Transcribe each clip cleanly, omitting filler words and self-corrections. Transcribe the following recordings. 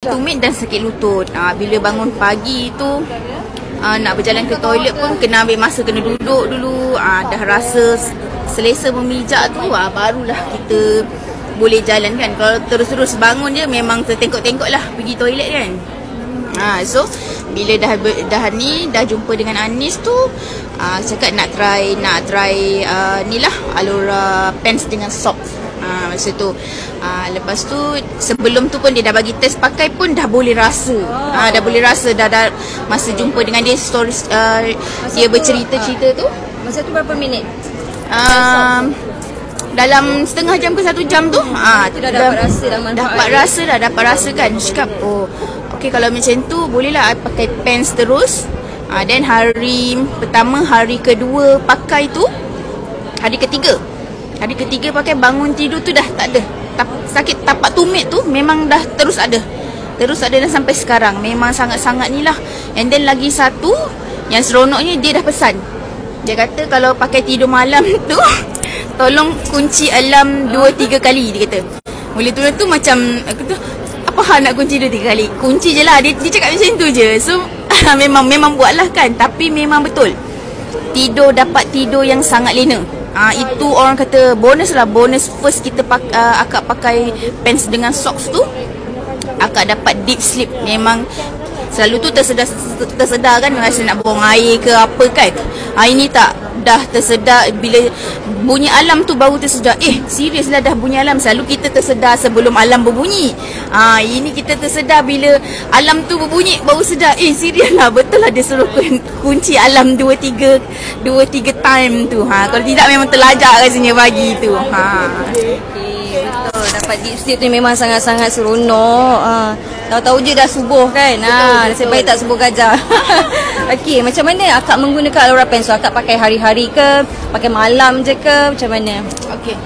tumit dan sakit lutut. Bila bangun pagi tu nak berjalan ke toilet pun kena ambil masa, kena duduk dulu. Dah rasa selesa memijak tu, barulah kita boleh jalan kan. Kalau terus-terus bangun je memang tertengok-tengok lah pergi toilet kan. So bila dah jumpa dengan Anis tu, cakap nak try ni lah, Alura pants dengan socks. Masa tu lepas tu sebelum tu pun dia dah bagi test pakai pun dah boleh rasa. Dah boleh rasa dah masa jumpa dengan dia stories, dia bercerita-cerita tu. Masa tu berapa minit? Dalam setengah jam ke 1 jam tu dah dapat rasa dah manfaat. Dapat rasa kan. Cakap okey, kalau macam tu bolehlah I pakai pants terus. Then hari pertama, hari kedua pakai tu, hari ketiga pakai, bangun tidur tu dah tak ada. Sakit tapak tumit tu memang dah terus ada dan sampai sekarang. Memang sangat-sangat ni lah. And then lagi satu yang seronoknya, dia dah pesan. Dia kata kalau pakai tidur malam tu tolong kunci alarm 2-3 kali, dia kata. Mula tu macam aku tu, apa hal nak kunci 2-3 kali? Kunci je lah, dia cakap macam tu je. So memang buatlah kan. Tapi memang betul, dapat tidur yang sangat lena. Itu orang kata bonus lah. Bonus first kita akak pakai pants dengan socks tu, akak dapat deep sleep. Memang selalu tu tersedar kan, rasa nak buang air ke apa kan. Ini tak, dah tersedar. Bila bunyi alarm tu baru tersedar. Serius lah dah bunyi alarm. Selalu kita tersedar sebelum alarm berbunyi. Ini kita tersedar bila alarm tu berbunyi baru sedar. Serius lah, betul lah dia suruh kunci alarm 2-3 time tu. Kalau tidak memang terlajak rasanya pagi tu. Betul, dapat deep sleep tu memang sangat-sangat seronok. Tahu-tahu je dah subuh kan. Nasib baik tak subuh gajah. Okey, macam mana akak menggunakan Alura Pants? So, akak pakai hari-hari ke? Pakai malam je ke? Macam mana? Okey.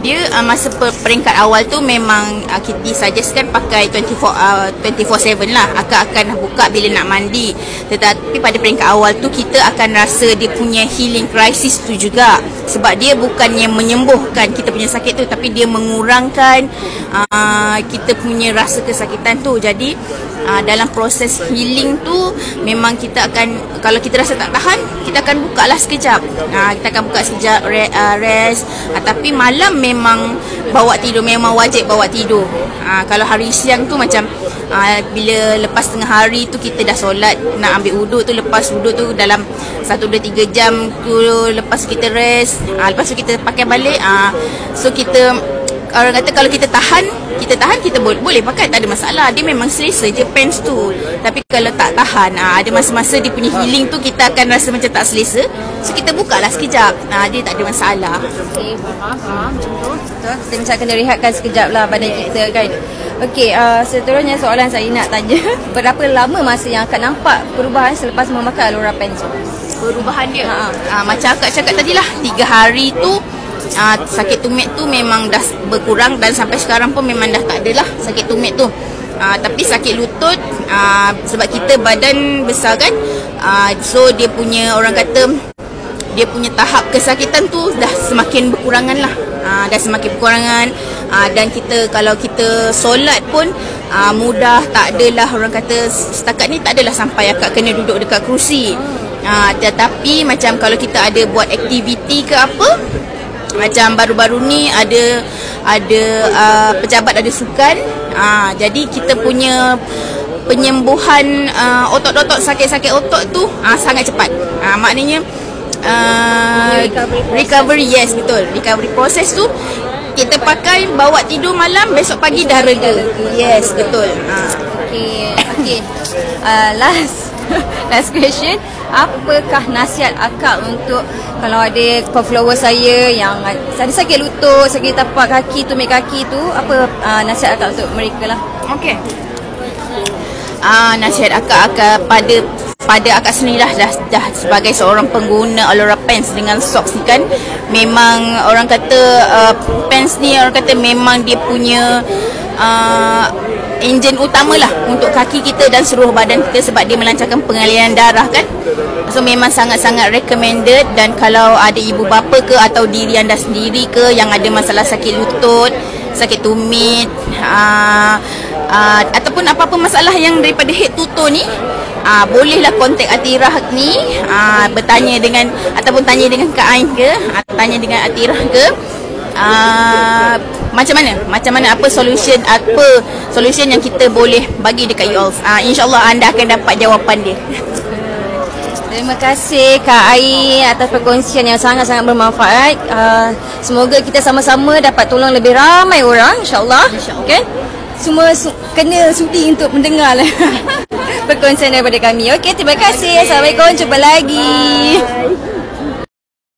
Dia masa peringkat awal tu memang kita disuggestkan pakai 24/7 lah. Akak akan buka bila nak mandi. Tetapi pada peringkat awal tu kita akan rasa dia punya healing crisis tu juga. Sebab dia bukannya menyembuhkan kita punya sakit tu, tapi dia mengurangkan kita punya rasa kesakitan tu. Jadi dalam proses healing tu memang kita akan, kalau kita rasa tak tahan, kita akan buka lah sekejap. Kita akan buka sekejap, rest. Tapi malam memang bawa tidur, memang wajib bawa tidur. Kalau hari siang tu macam bila lepas tengah hari tu kita dah solat, nak ambil wuduk tu, lepas wuduk tu dalam 1-2-3 jam tu, lepas kita rest, lepas tu kita pakai balik. So kita, orang kata kalau kita tahan kita boleh pakai, tak ada masalah. Dia memang selesa je pants tu. Tapi kalau tak tahan, ada masa-masa dia punya healing tu kita akan rasa macam tak selesa. So kita buka lah sekejap. Dia tak ada masalah. Okey, faham. Macam tu. Betul. Kita macam kena rehatkan sekejap lah badan kita kan. Okey, seterusnya soalan saya nak tanya. Berapa lama masa yang akak nampak perubahan selepas memakai Alura Pants? Perubahan dia? Macam akak cakap tadi lah, 3 hari tu sakit tumit tu memang dah berkurang. Dan sampai sekarang pun memang dah tak ada lah sakit tumit tu. Tapi sakit lutut, sebab kita badan besar kan, so dia punya, orang kata dia punya tahap kesakitan tu dah semakin berkurangan lah. Dah semakin berkurangan. Dan kita, kalau kita solat pun mudah, tak adalah, orang kata setakat ni tak adalah sampai akak kena duduk dekat kerusi. Tetapi macam kalau kita ada buat aktiviti ke apa, macam baru-baru ni ada pejabat ada sukan, jadi kita punya penyembuhan otot-otot, sakit-sakit otot tu sangat cepat. Maknanya recovery, yes betul, recovery proses tu kita pakai, bawa tidur malam, besok pagi dah reda. Yes betul. Okey. Last question. Apakah nasihat akak untuk kalau ada follower saya yang ada sakit lutut, sakit tapak kaki, tumit kaki tu, apa nasihat akak untuk mereka lah? Okey. Nasihat akak pada akak sendiri dah sebagai seorang pengguna Alura Pants dengan socks ni kan, memang orang kata pants ni, orang kata memang dia punya enjin utama lah untuk kaki kita dan seluruh badan kita, sebab dia melancarkan pengaliran darah kan. So memang sangat-sangat recommended. Dan kalau ada ibu bapa ke atau diri anda sendiri ke yang ada masalah sakit lutut, sakit tumit, ataupun apa-apa masalah yang daripada head to toe ni, bolehlah kontak Atirah ni, bertanya dengan ataupun tanya dengan Kak Ain ke, tanya dengan Atirah ke, macam mana apa solution yang kita boleh bagi dekat you all. InsyaAllah anda akan dapat jawapan dia. Terima kasih Kak Ain atas perkongsian yang sangat-sangat bermanfaat. Semoga kita sama-sama dapat tolong lebih ramai orang, insyaAllah. Okay? Semua kena sudi untuk mendengar perkongsian daripada kami. Okey, terima kasih. Assalamualaikum, jumpa lagi. Bye.